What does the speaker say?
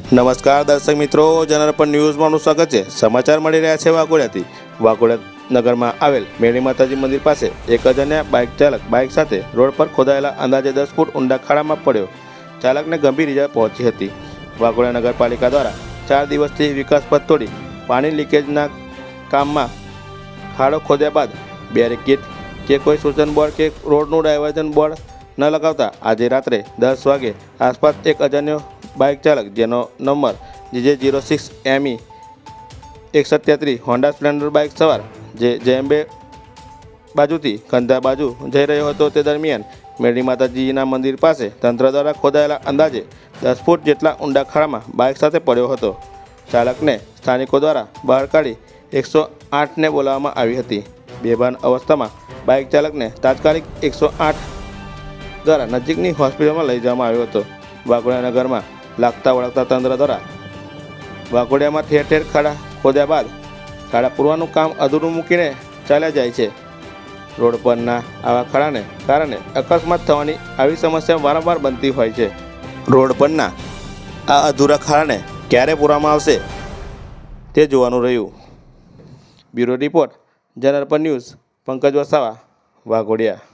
નમસ્કાર દર્શક મિત્રો, જનરપણ ન્યૂઝમાં આપનું સ્વાગત છે। સમાચાર મળી રહ્યા છે વાઘોડિયાથી। વાઘોડિયા નગરમાં આવેલ મેળી માતાજી મંદિર પાસે એક અજાણ્યા બાઇક ચાલક બાઇક સાથે રોડ પર ખોદાયેલા અંદાજે 10 ફૂટ ઊંડા ખાડામાં પડ્યો। ચાલકને ગંભીર ઇજા પહોંચી હતી। વાઘોડિયા નગરપાલિકા દ્વારા 4 દિવસથી વિકાસ પથ તોડી પાણી લીકેજના કામમાં ખાડો ખોદ્યા બાદ બેરિકેડ કે કોઈ સૂચન બોર્ડ કે રોડનું ડાયવર્ઝન બોર્ડ ન લગાવતા આજે રાત્રે 10 વાગે આસપાસ એક અજાણ્યો બાઇક ચાલક જેનો number JJ06ME 133 Honda Splendor bike સવાર જે જેમ્બે બાજુથી ખંધા બાજુ જઈ રહ્યો હતો તે દરમિયાન મેળી માતાજીના મંદિર પાસે તંત્ર દ્વારા ખોદાયેલા અંદાજે 10 ફૂટ જેટલા ઊંડા ખાડામાં બાઇક સાથે પડ્યો હતો। ચાલકને સ્થાનિકો દ્વારા બહાર કાઢી 108ને બોલાવવામાં આવી હતી। બેભાન અવસ્થામાં બાઇક ચાલકને તાત્કાલિક 108 દ્વારા નજીકની હોસ્પિટલમાં લઈ જવામાં આવ્યો હતો। વાઘોડિયા નગરમાં લાગતા વળગતા તંત્ર દ્વારા વાઘોડિયામાં ઠેર ઠેર ખાડા ખોદ્યા બાદ ખાડા પૂરવાનું કામ અધૂરું મૂકીને ચાલ્યા જાય છે। રોડ પરના આવા ખાડાને કારણે અકસ્માત થવાની આવી સમસ્યા વારંવાર બનતી હોય છે। રોડ પરના આ અધૂરા ખાડાને ક્યારે પૂરવામાં આવશે તે જોવાનું રહ્યું। બ્યુરો રિપોર્ટ, જનરપણ ન્યૂઝ, પંકજ વસાવા, વાઘોડિયા।